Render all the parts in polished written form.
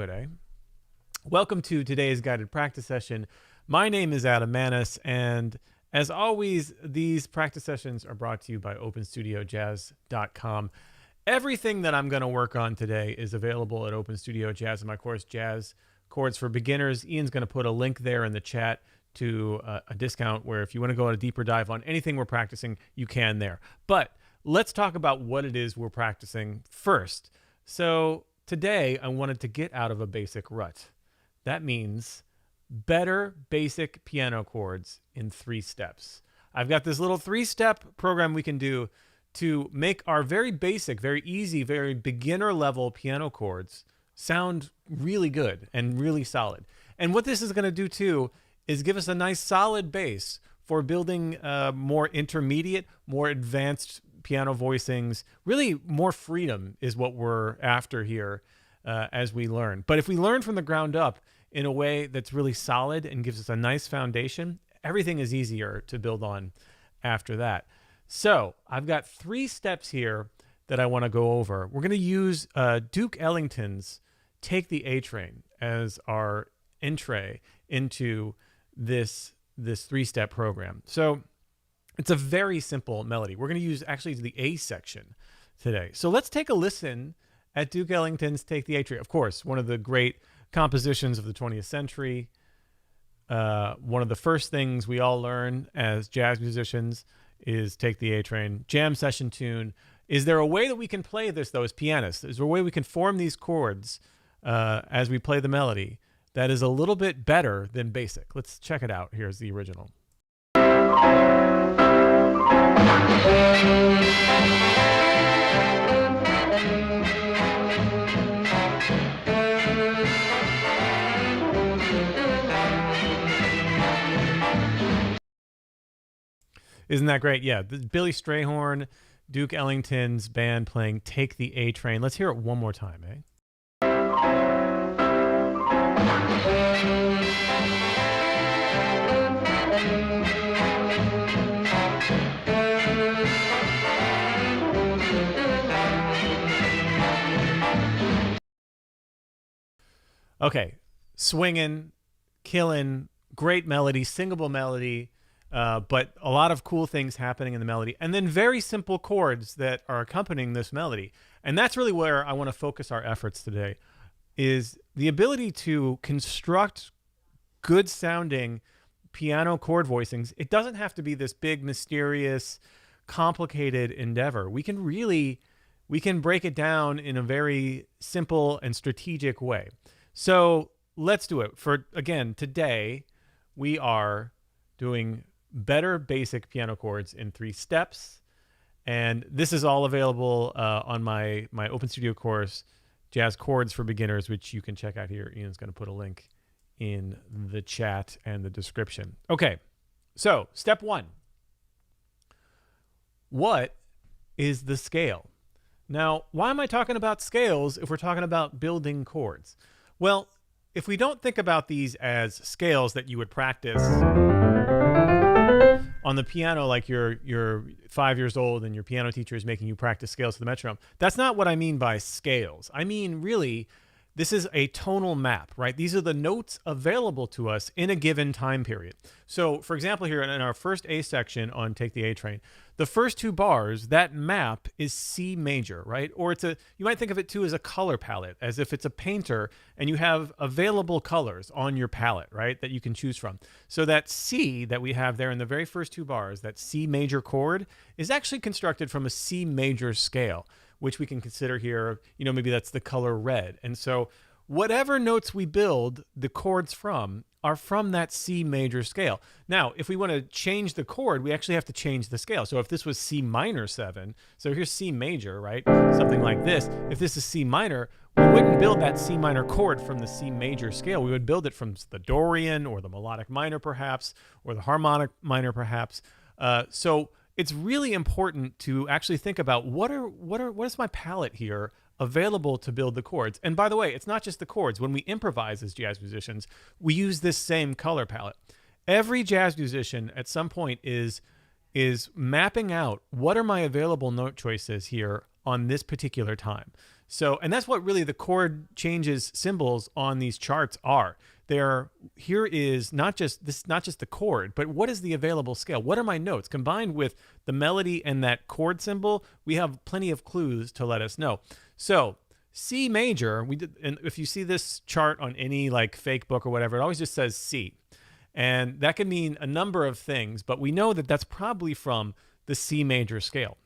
Today. Welcome to today's guided practice session. My name is Adam Manis, and as always, these practice sessions are brought to you by OpenStudioJazz.com. Everything that I'm going to work on today is available at Open Studio Jazz in my course, Jazz Chords for Beginners. Ian's going to put a link there in the chat to a discount where if you want to go on a deeper dive on anything we're practicing, you can there. But let's talk about what it is we're practicing first. So today, I wanted to get out of a basic rut. That means better basic piano chords in 3 steps. I've got this little 3-step program we can do to make our very basic, very easy, very beginner level piano chords sound really good and really solid. And what this is going to do too is give us a nice solid base for building more intermediate, more advanced piano voicings. Really more freedom is what we're after here as we learn. But if we learn from the ground up in a way that's really solid and gives us a nice foundation, everything is easier to build on after that. So I've got 3 steps here that I want to go over. We're going to use Duke Ellington's Take the A Train as our entree into this 3-step program. So it's a very simple melody. We're going to use actually the A section today. So let's take a listen at Duke Ellington's Take the A Train. Of course, one of the great compositions of the 20th century. One of the first things we all learn as jazz musicians is Take the A Train, jam session tune. Is there a way that we can play this, though, as pianists? Is there a way we can form these chords as we play the melody that is a little bit better than basic? Let's check it out. Here's the original. Isn't that great? Yeah, Billy Strayhorn, Duke Ellington's band playing Take the A Train. Let's hear it one more time, eh? Okay, swinging, killing, great melody, singable melody, but a lot of cool things happening in the melody, and then very simple chords that are accompanying this melody. And that's really where I want to focus our efforts today, is the ability to construct good sounding piano chord voicings. It doesn't have to be this big, mysterious, complicated endeavor. We can break it down in a very simple and strategic way. So let's do it. For, again, today we are doing better basic piano chords in 3 steps. And this is all available on my Open Studio course, Jazz Chords for Beginners, which you can check out here. Ian's going to put a link in the chat and the description. Okay, so step 1. What is the scale? Now, why am I talking about scales if we're talking about building chords? Well, if we don't think about these as scales that you would practice on the piano, like you're 5 years old and your piano teacher is making you practice scales to the metronome, that's not what I mean by scales. I mean, really, this is a tonal map, right? These are the notes available to us in a given time period. So, for example, here in our first A section on Take the A Train, the first 2 bars, that map is C major, right? Or you might think of it too as a color palette, as if it's a painter and you have available colors on your palette, right, that you can choose from. So that C that we have there in the very first 2 bars, that C major chord, is actually constructed from a C major scale, which we can consider here, maybe that's the color red. And so whatever notes we build the chords from are from that C major scale. Now, if we want to change the chord, we actually have to change the scale. So if this was C minor 7, so here's C major, right? Something like this. If this is C minor, we wouldn't build that C minor chord from the C major scale. We would build it from the Dorian or the melodic minor perhaps, or the harmonic minor perhaps. So it's really important to actually think about what is my palette here available to build the chords. And by the way, it's not just the chords. When we improvise as jazz musicians, we use this same color palette. Every jazz musician at some point is mapping out what are my available note choices here on this particular time. So, and that's what really the chord changes symbols on these charts are. Here is not just the chord, but what is the available scale? What are my notes? Combined with the melody and that chord symbol, we have plenty of clues to let us know. So C major, and if you see this chart on any like fake book or whatever, it always just says C. And that can mean a number of things, but we know that that's probably from the C major scale.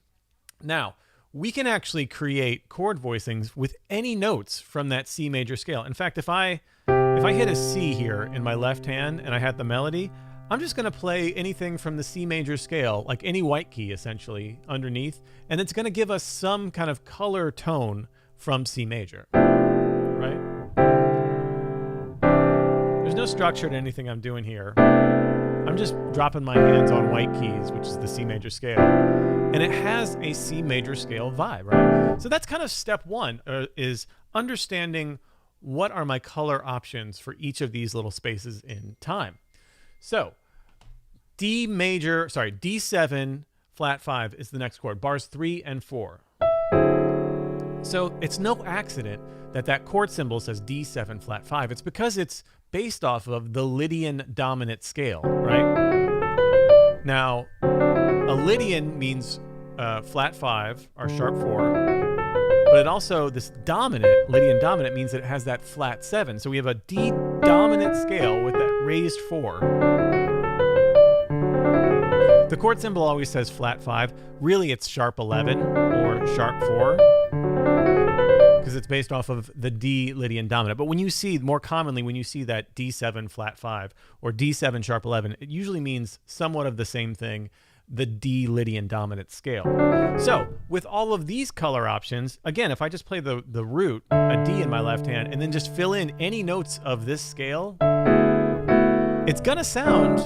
Now, we can actually create chord voicings with any notes from that C major scale. In fact, if I hit a C here in my left hand and I had the melody, I'm just going to play anything from the C major scale, like any white key essentially underneath, and it's going to give us some kind of color tone from C major, right? There's no structure to anything I'm doing here. I'm just dropping my hands on white keys, which is the C major scale, and it has a C major scale vibe, right? So that's kind of step one, is understanding what are my color options for each of these little spaces in time. So D7 flat 5 is the next chord, bars 3 and 4. So it's no accident that that chord symbol says D7 flat 5. It's because it's based off of the Lydian dominant scale, right? Now, a Lydian means flat 5 or sharp 4, but it also, this dominant, Lydian dominant, means that it has that flat 7. So we have a D dominant scale with that raised 4. The chord symbol always says flat 5. Really, it's sharp 11 or sharp 4 because it's based off of the D Lydian dominant. But when you see, more commonly, when you see that D7 flat 5 or D7 sharp 11, it usually means somewhat of the same thing, the D Lydian dominant scale. So with all of these color options, again, if I just play the root, a D in my left hand, and then just fill in any notes of this scale, it's gonna sound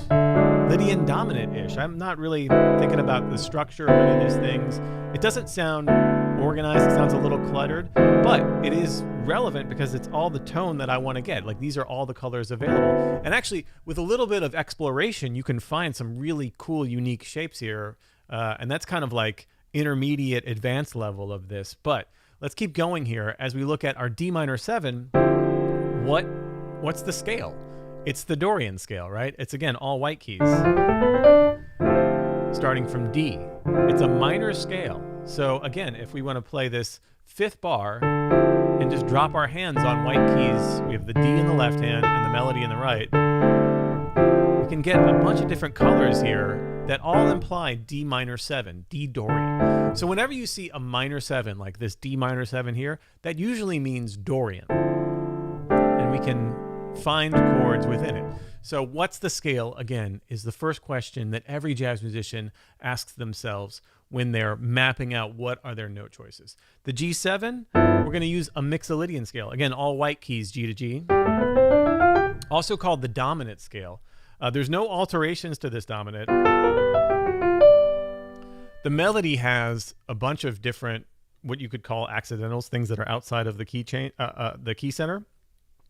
Lydian dominant-ish. I'm not really thinking about the structure of any of these things. It doesn't sound organized. It sounds a little cluttered, but it is relevant because it's all the tone that I want to get. Like, these are all the colors available. And actually, with a little bit of exploration, you can find some really cool, unique shapes here. And that's kind of like intermediate, advanced level of this. But let's keep going here as we look at our D minor 7. What's the scale? It's the Dorian scale, right? It's, again, all white keys. Starting from D. It's a minor scale. So, again, if we want to play this 5th bar and just drop our hands on white keys, we have the D in the left hand and the melody in the right, we can get a bunch of different colors here that all imply D minor 7, D Dorian. So whenever you see a minor 7, like this D minor 7 here, that usually means Dorian. And we can find chords within it. So what's the scale, again, is the first question that every jazz musician asks themselves when they're mapping out what are their note choices. The G7, we're going to use a Mixolydian scale. Again, all white keys, G to G. Also called the dominant scale. There's no alterations to this dominant. The melody has a bunch of different, what you could call accidentals, things that are outside of the key chain, the key center.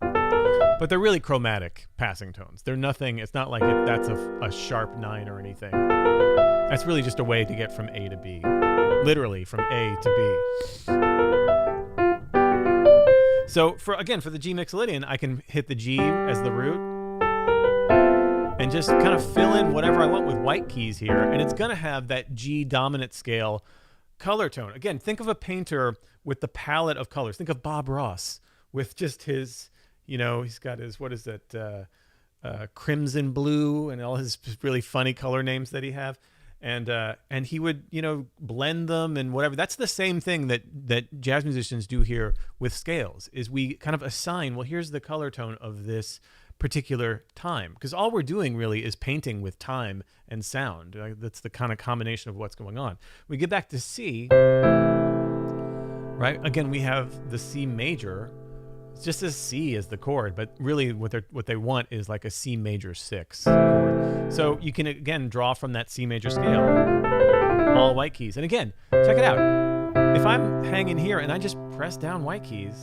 But they're really chromatic passing tones. They're nothing, it's not like that's a sharp 9 or anything. That's really just a way to get from A to B. Literally from A to B. So for the G Mixolydian, I can hit the G as the root and just kind of fill in whatever I want with white keys here. And it's gonna have that G dominant scale color tone. Again, think of a painter with the palette of colors. Think of Bob Ross with just his, he's got his, what is it, crimson blue and all his really funny color names that he have. And he would, blend them and whatever. That's the same thing that jazz musicians do here with scales, is we kind of assign, well, here's the color tone of this particular time. Because all we're doing really is painting with time and sound. That's the kind of combination of what's going on. We get back to C, right? Again, we have the C major. It's just a C as the chord, but really what they want is like a C major 6 chord. So you can, again, draw from that C major scale, all white keys. And again, check it out. If I'm hanging here and I just press down white keys,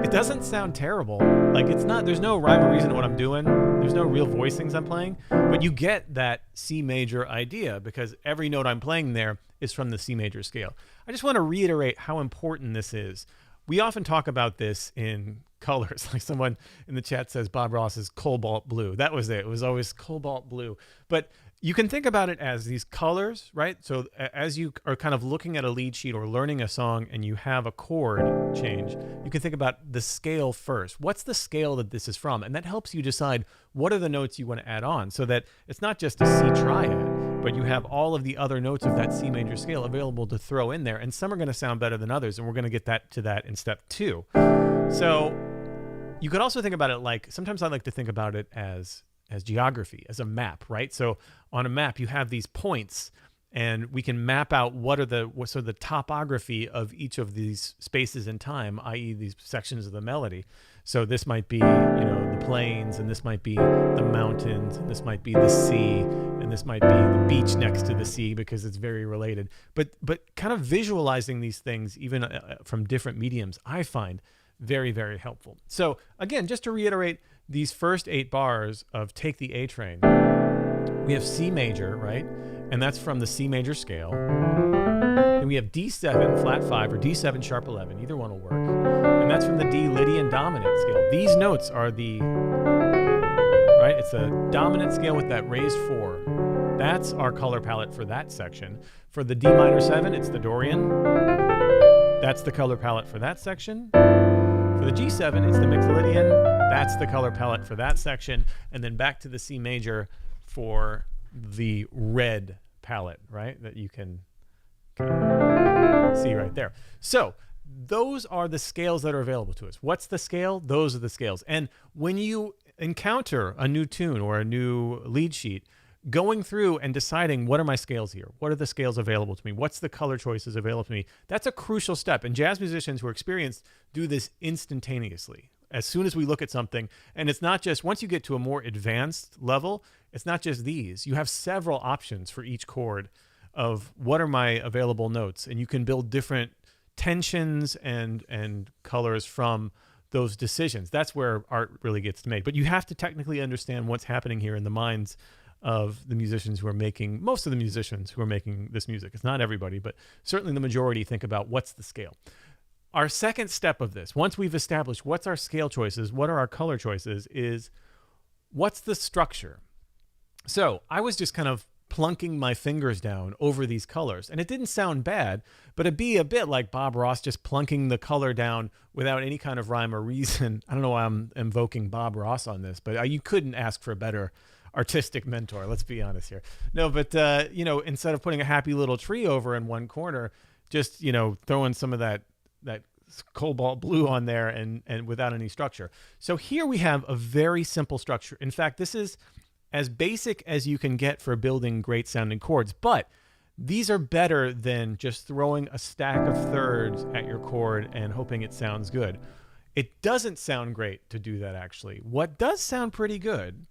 it doesn't sound terrible. Like, it's not, there's no rhyme or reason to what I'm doing. There's no real voicings I'm playing. But you get that C major idea because every note I'm playing there is from the C major scale. I just want to reiterate how important this is. We often talk about this in colors. Like someone in the chat says Bob Ross is cobalt blue. That was it. It was always cobalt blue. But you can think about it as these colors, right? So as you are kind of looking at a lead sheet or learning a song and you have a chord change, you can think about the scale first. What's the scale that this is from? And that helps you decide what are the notes you want to add on so that it's not just a C triad, but you have all of the other notes of that C major scale available to throw in there. And some are going to sound better than others. And we're going to get to that in step 2. So you could also think about it like, sometimes I like to think about it as geography, as a map, right? So on a map, you have these points and we can map out what are the topography of each of these spaces in time, i.e. these sections of the melody. So this might be, the plains, and this might be the mountains, and this might be the sea, and this might be the beach next to the sea because it's very related. But kind of visualizing these things, even from different mediums, I find very, very helpful. So again, just to reiterate, these first 8 bars of Take the A Train, we have C major, right? And that's from the C major scale. Then we have D7 flat 5 or D7 sharp 11, either one will work. And that's from the D Lydian dominant scale. These notes are right? It's a dominant scale with that raised 4. That's our color palette for that section. For the D minor 7, it's the Dorian. That's the color palette for that section. For the G7, it's the Mixolydian. That's the color palette for that section. And then back to the C major for the red palette, right? That you can see right there. So those are the scales that are available to us. What's the scale? Those are the scales. And when you encounter a new tune or a new lead sheet, going through and deciding what are my scales here? What are the scales available to me? What's the color choices available to me? That's a crucial step. And jazz musicians who are experienced do this instantaneously. As soon as we look at something, and it's not just, once you get to a more advanced level, it's not just these. You have several options for each chord of what are my available notes. And you can build different tensions and colors from those decisions. That's where art really gets made. But you have to technically understand what's happening here in the minds of the musicians who are making, most of the musicians who are making this music. It's not everybody, but certainly the majority think about what's the scale. Our second step of this, once we've established what's our scale choices, what are our color choices, is what's the structure? So I was just kind of plunking my fingers down over these colors, and it didn't sound bad, but it'd be a bit like Bob Ross just plunking the color down without any kind of rhyme or reason. I don't know why I'm invoking Bob Ross on this, but you couldn't ask for a better artistic mentor. Let's be honest here. No, but instead of putting a happy little tree over in one corner, just throwing some of that cobalt blue on there and without any structure. So here we have a very simple structure. In fact, this is as basic as you can get for building great sounding chords, but these are better than just throwing a stack of thirds at your chord and hoping it sounds good. It doesn't sound great to do that, actually. What does sound pretty good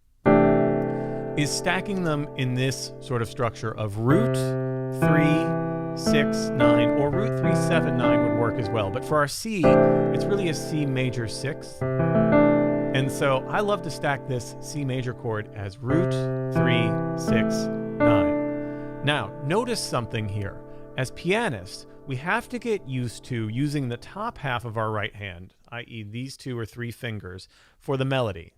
is stacking them in this sort of structure of root 3, 6, 9, or root 3, 7, 9 would work as well. But for our C, it's really a C major 6. And so I love to stack this C major chord as root 3, 6, 9. Now, notice something here. As pianists, we have to get used to using the top half of our right hand, i.e. these 2 or 3 fingers, for the melody.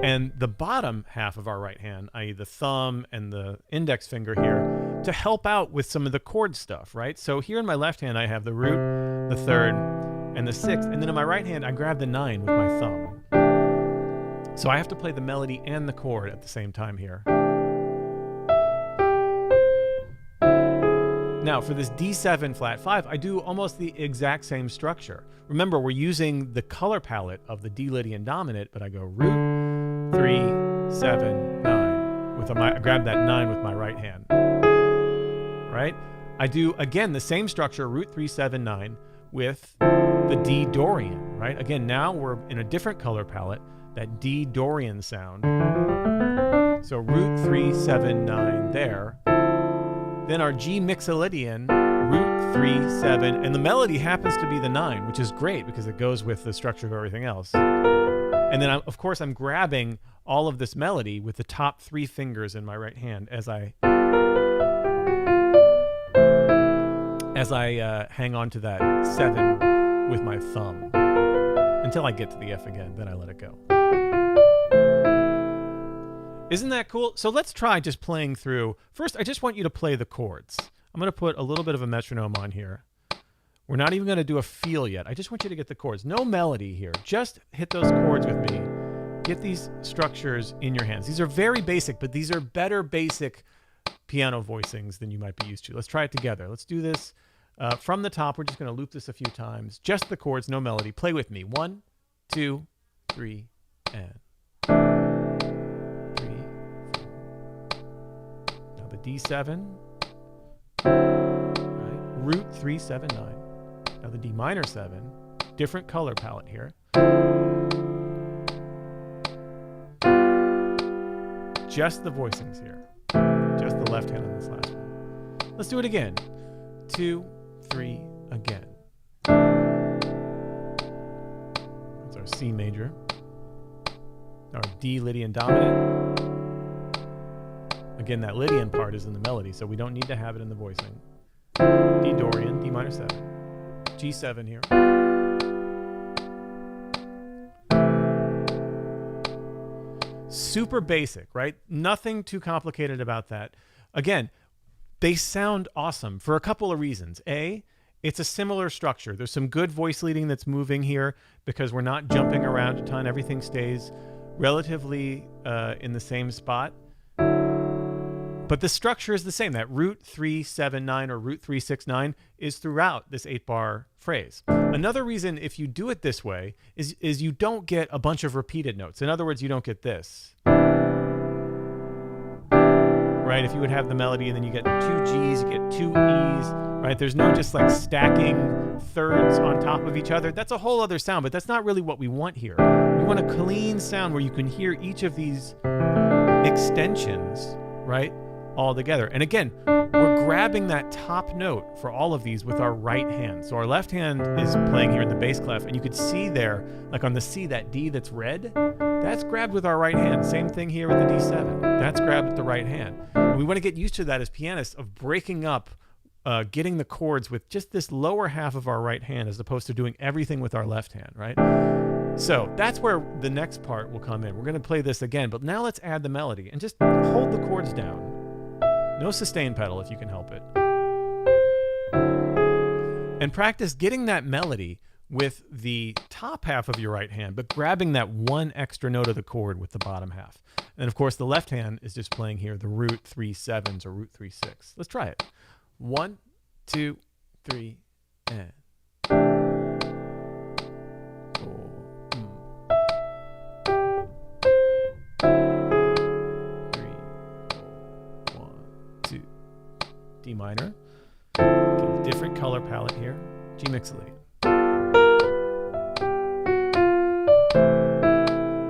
And the bottom half of our right hand, i.e. the thumb and the index finger here, to help out with some of the chord stuff, right? So here in my left hand, I have the root, the 3rd, and the 6th. And then in my right hand, I grab the 9 with my thumb. So I have to play the melody and the chord at the same time here. Now for this D7 flat 5, I do almost the exact same structure. Remember, we're using the color palette of the D Lydian dominant, but I go root, 3, 7, 9. I grab that 9 with my right hand, right? I do, again, the same structure, root 3, 7, 9, with the D Dorian, right? Again, now we're in a different color palette, that D Dorian sound. So root 3, 7, 9 there. Then our G Mixolydian, root 3, 7, and the melody happens to be the 9, which is great because it goes with the structure of everything else. And then, of course, I'm grabbing all of this melody with the top 3 fingers in my right hand as I hang on to that 7 with my thumb until I get to the F again, then I let it go. Isn't that cool? So let's try just playing through. First, I just want you to play the chords. I'm going to put a little bit of a metronome on here. We're not even going to do a feel yet. I just want you to get the chords. No melody here. Just hit those chords with me. Get these structures in your hands. These are very basic, but these are better basic piano voicings than you might be used to. Let's try it together. Let's do this from the top. We're just going to loop this a few times. Just the chords, no melody. Play with me. 1, 2, 3, and 3, 4. Now the D7. Right. Root 3, 7, 9. Now the D minor 7. Different color palette here. Just the voicings here. Just the left hand on this last one. Let's do it again. 2, 3, again. That's our C major. Our D Lydian dominant. Again, that Lydian part is in the melody, so we don't need to have it in the voicing. D Dorian, D minor 7. G7 here. Super basic, right? Nothing too complicated about that. Again, they sound awesome for a couple of reasons. A, it's a similar structure. There's some good voice leading that's moving here because we're not jumping around a ton. Everything stays relatively in the same spot. But the structure is the same. That root 3, 7, 9 or root 3, 6, 9 is throughout this 8-bar phrase. Another reason if you do it this way is you don't get a bunch of repeated notes. In other words, you don't get this. Right? If you would have the melody and then you get 2 G's, you get 2 E's, right? There's no just like stacking thirds on top of each other. That's a whole other sound, but that's not really what we want here. We want a clean sound where you can hear each of these extensions, right? All together. And again, we're grabbing that top note for all of these with our right hand. So our left hand is playing here in the bass clef, and you could see there, like on the C, that D that's red, that's grabbed with our right hand. Same thing here with the D7. That's grabbed with the right hand. And we want to get used to that as pianists of breaking up, getting the chords with just this lower half of our right hand as opposed to doing everything with our left hand, right? So that's where the next part will come in. We're going to play this again, but now let's add the melody and just hold the chords down. No sustain pedal if you can help it. And practice getting that melody with the top half of your right hand, but grabbing that one extra note of the chord with the bottom half. And of course, the left hand is just playing here the root 3 7s or root 3 6. Let's try it. 1, 2, 3, and 4. D minor. Again, different color palette here. G mixolydian.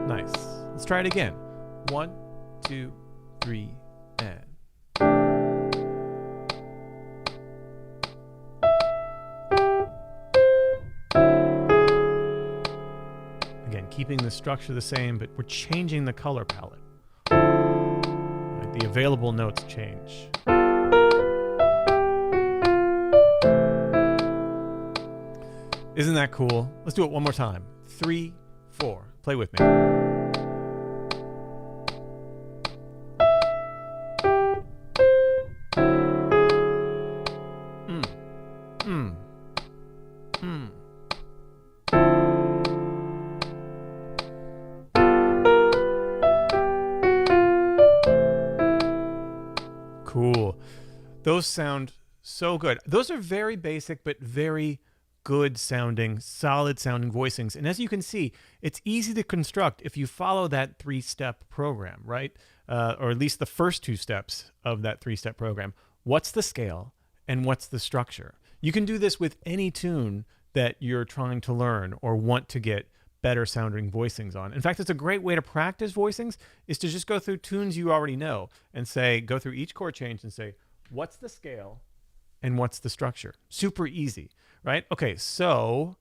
Nice. Let's try it again. 1, 2, 3, and. Again, keeping the structure the same, but we're changing the color palette. Right, the available notes change. Isn't that cool? Let's do it one more time. 3, 4. Play with me. Cool. Those sound so good. Those are very basic, but very good sounding, solid sounding voicings. And as you can see, it's easy to construct if you follow that 3-step program, right? Or at least the first 2 steps of that 3-step program. What's the scale and what's the structure? You can do this with any tune that you're trying to learn or want to get better sounding voicings on. In fact, it's a great way to practice voicings is to just go through tunes you already know and say, go through each chord change and say, what's the scale and what's the structure? Super easy. Right? Okay, so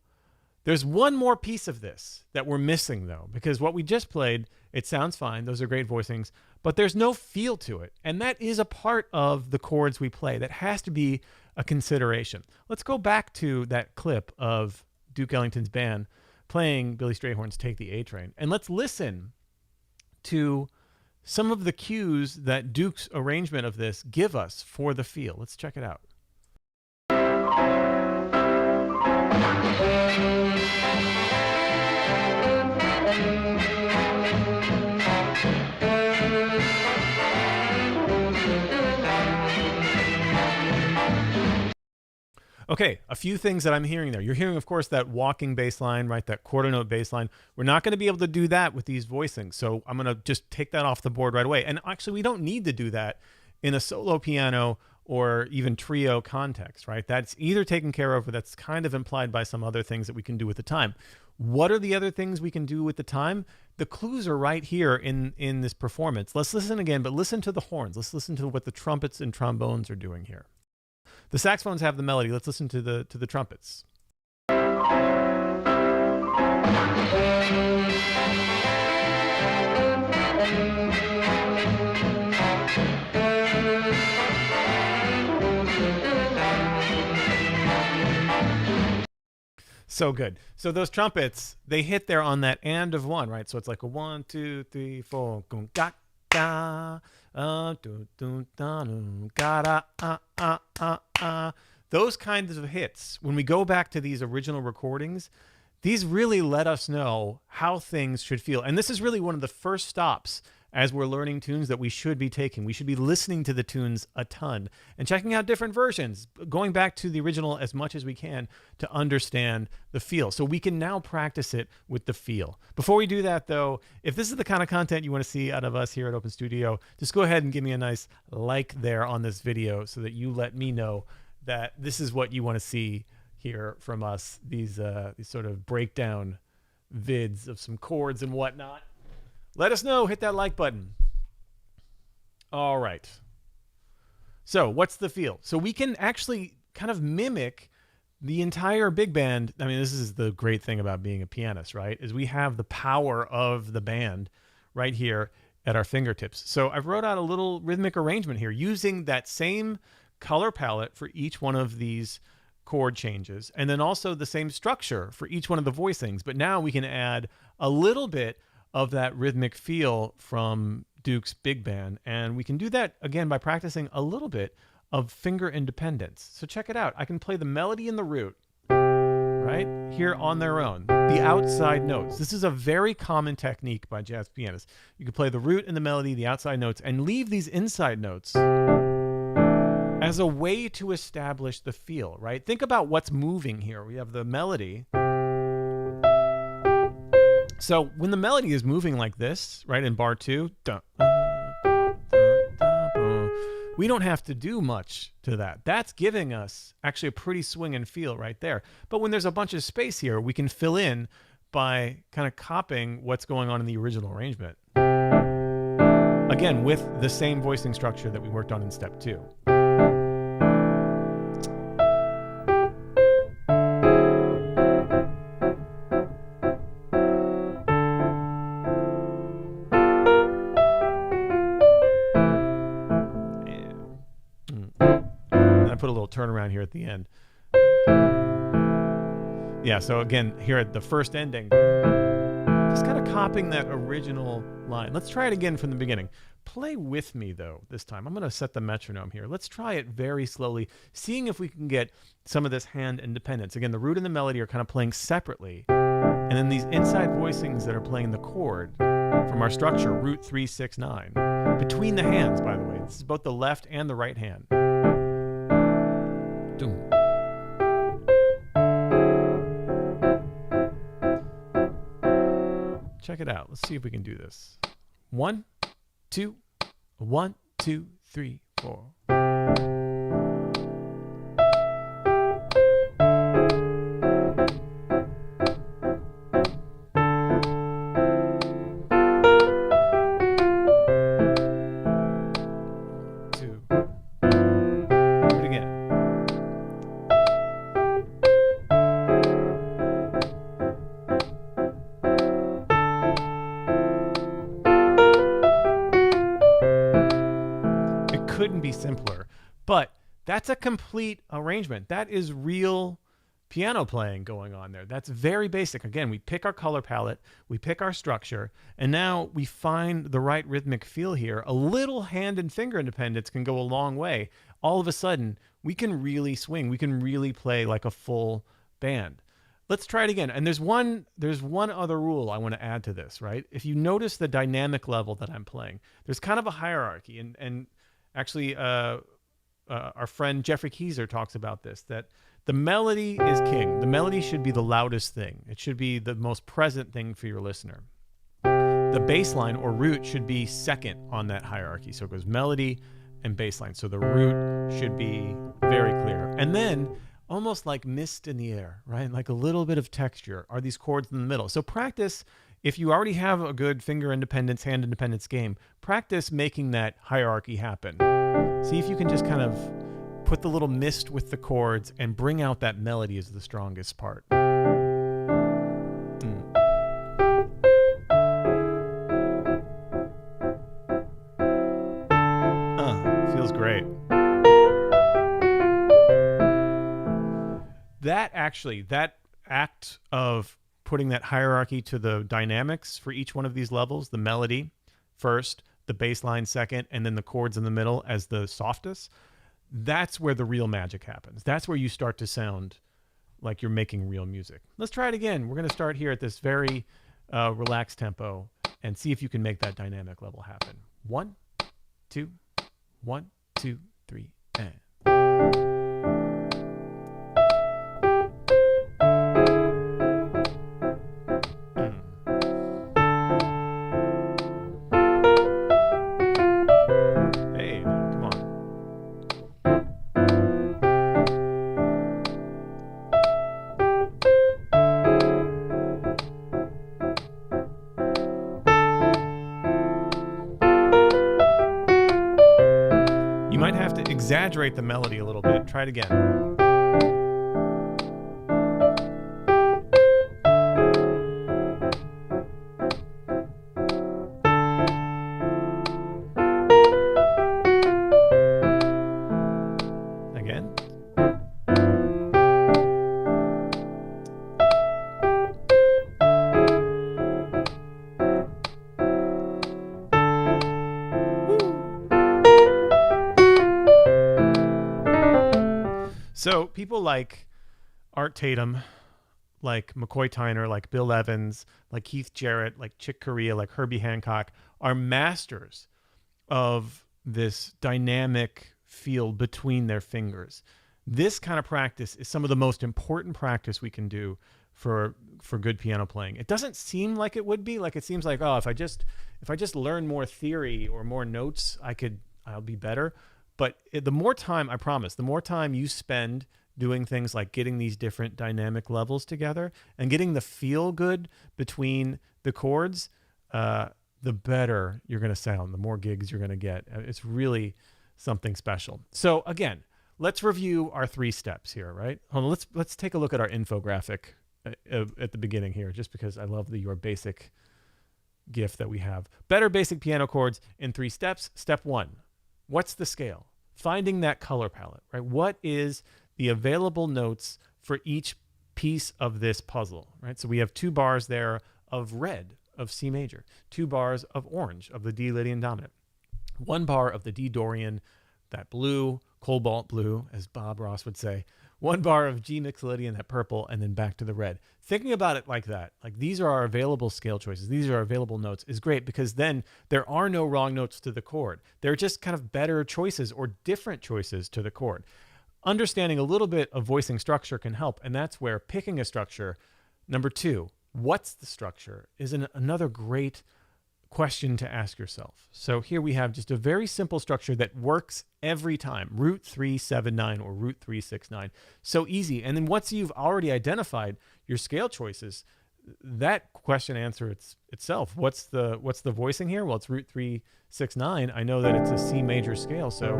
There's one more piece of this that we're missing, though, because what we just played, it sounds fine. Those are great voicings, but there's no feel to it. And that is a part of the chords we play. That has to be a consideration. Let's go back to that clip of Duke Ellington's band playing Billy Strayhorn's Take the A Train. And let's listen to some of the cues that Duke's arrangement of this give us for the feel. Let's check it out. Okay, a few things that I'm hearing there. You're hearing, of course, that walking bass line, right? That quarter note bass line. We're not going to be able to do that with these voicings. So I'm going to just take that off the board right away. And actually, we don't need to do that in a solo piano or even trio context, right? That's either taken care of or that's kind of implied by some other things that we can do with the time. What are the other things we can do with the time? The clues are right here in this performance. Let's listen again, but listen to the horns. Let's listen to what the trumpets and trombones are doing here. The saxophones have the melody. Let's listen to the trumpets. So good. So those trumpets, they hit there on that and of one, right? So it's like a 1, 2, 3, 4, ga ga. Those kinds of hits, when we go back to these original recordings, these really let us know how things should feel. And this is really one of the first stops as we're learning tunes that we should be taking. We should be listening to the tunes a ton and checking out different versions, going back to the original as much as we can to understand the feel. So we can now practice it with the feel. Before we do that, though, if this is the kind of content you want to see out of us here at Open Studio, just go ahead and give me a nice like there on this video so that you let me know that this is what you want to see here from us, these sort of breakdown vids of some chords and whatnot. Let us know. Hit that like button. All right. So what's the feel? So we can actually kind of mimic the entire big band. I mean, this is the great thing about being a pianist, right? Is we have the power of the band right here at our fingertips. So I've wrote out a little rhythmic arrangement here using that same color palette for each one of these chord changes, and then also the same structure for each one of the voicings. But now we can add a little bit of that rhythmic feel from Duke's big band. And we can do that again by practicing a little bit of finger independence. So check it out. I can play the melody and the root right here on their own, the outside notes. This is a very common technique by jazz pianists. You can play the root and the melody, the outside notes, and leave these inside notes as a way to establish the feel, right? Think about what's moving here. We have the melody. So when the melody is moving like this, right, in bar 2, we don't have to do much to that. That's giving us actually a pretty swing and feel right there. But when there's a bunch of space here, we can fill in by kind of copying what's going on in the original arrangement. Again, with the same voicing structure that we worked on in step 2. Put a little turnaround here at the end. Yeah, so again, here at the first ending, just kind of copying that original line. Let's try it again from the beginning. Play with me, though, this time. I'm going to set the metronome here. Let's try it very slowly, seeing if we can get some of this hand independence. Again, the root and the melody are kind of playing separately. And then these inside voicings that are playing the chord from our structure, root 3, 6, 9. Between the hands, by the way. This is both the left and the right hand. Check it out. Let's see if we can do this. 1, 2, 1, 2, 3, 4. That's a complete arrangement. That is real piano playing going on there. That's very basic. Again, we pick our color palette, we pick our structure, and now we find the right rhythmic feel here. A little hand and finger independence can go a long way. All of a sudden, we can really swing. We can really play like a full band. Let's try it again. And there's one other rule I want to add to this, right? If you notice the dynamic level that I'm playing, there's kind of a hierarchy. And actually, our friend Jeffrey Keyser talks about this, that the melody is king. The melody should be the loudest thing. It should be the most present thing for your listener. The bass line or root should be second on that hierarchy. So it goes melody and bass line. So the root should be very clear. And then almost like mist in the air, right? Like a little bit of texture are these chords in the middle. So practice, if you already have a good finger independence, hand independence game, practice making that hierarchy happen. See if you can just kind of put the little mist with the chords and bring out that melody as the strongest part. Feels great. That act of putting that hierarchy to the dynamics for each one of these levels, the melody first, the bass line second, and then the chords in the middle as the softest, that's where the real magic happens. That's where you start to sound like you're making real music. Let's try it again. We're going to start here at this very relaxed tempo and see if you can make that dynamic level happen. 1, 2, 1, 2, 3, and... exaggerate the melody a little bit. Try it again. Again. So people like Art Tatum, like McCoy Tyner, like Bill Evans, like Keith Jarrett, like Chick Corea, like Herbie Hancock are masters of this dynamic feel between their fingers. This kind of practice is some of the most important practice we can do for good piano playing. It doesn't seem like it would be. Like it seems like, oh, if I just learn more theory or more notes, I'll be better. But the more time, I promise, the more time you spend doing things like getting these different dynamic levels together and getting the feel good between the chords, the better you're going to sound, the more gigs you're going to get. It's really something special. So again, let's review our 3 steps here, right? Hold on, let's take a look at our infographic at the beginning here, just because I love your basic GIF that we have. Better basic piano chords in 3 steps. Step 1. What's the scale? Finding that color palette, right? What is the available notes for each piece of this puzzle, right? So we have 2 bars there of red, of C major, 2 bars of orange, of the D Lydian dominant, 1 bar of the D Dorian, that blue, cobalt blue, as Bob Ross would say, 1 bar of G Mixolydian, that purple, and then back to the red. Thinking about it like that, like these are our available scale choices, these are our available notes, is great because then there are no wrong notes to the chord. They're just kind of better choices or different choices to the chord. Understanding a little bit of voicing structure can help, and that's where picking a structure. Number 2, what's the structure, is another great question to ask yourself. So here we have just a very simple structure that works every time, root 379 or root 369. So easy. And then once you've already identified your scale choices, that question answers itself. What's the voicing here? Well, it's root 369. I know that it's a C major scale, so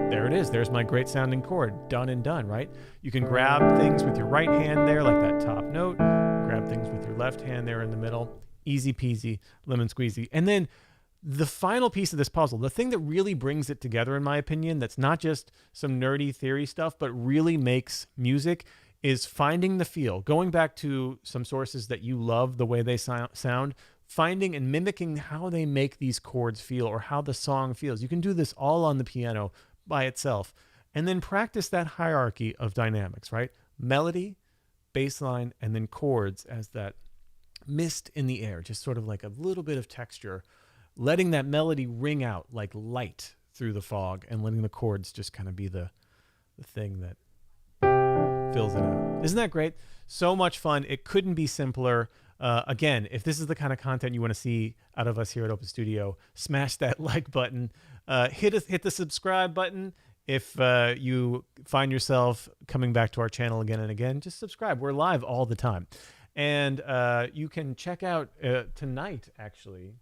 there it is. There's my great sounding chord, done and done, right? You can grab things with your right hand there, like that top note, grab things with your left hand there in the middle. Easy peasy, lemon squeezy. And then The final piece of this puzzle, the thing that really brings it together, in my opinion, that's not just some nerdy theory stuff, but really makes music, is finding the feel. Going back to some sources that you love the way they sound, finding and mimicking how they make these chords feel or how the song feels. You can do this all on the piano by itself. And then practice that hierarchy of dynamics, right? Melody, bass line, and then chords as that mist in the air, just sort of like a little bit of texture, letting that melody ring out like light through the fog and letting the chords just kind of be the thing that fills it out. Isn't that great? So much fun. It couldn't be simpler. Again, if this is the kind of content you want to see out of us here at Open Studio, smash that like button. Hit the subscribe button. If you find yourself coming back to our channel again and again, just subscribe. We're live all the time. And you can check out tonight, actually,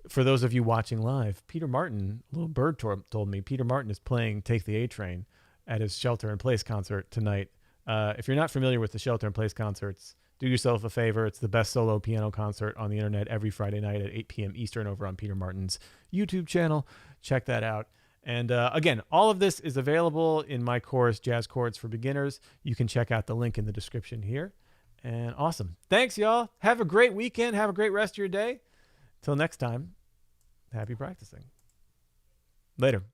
for those of you watching live, Peter Martin, Little Bird told me, Peter Martin is playing Take the A Train at his Shelter in Place concert tonight. If you're not familiar with the Shelter in Place concerts, do yourself a favor. It's the best solo piano concert on the internet every Friday night at 8 p.m. Eastern over on Peter Martin's YouTube channel. Check that out. And again, all of this is available in my course, Jazz Chords for Beginners. You can check out the link in the description here. And awesome. Thanks, y'all. Have a great weekend. Have a great rest of your day. Till next time, happy practicing. Later.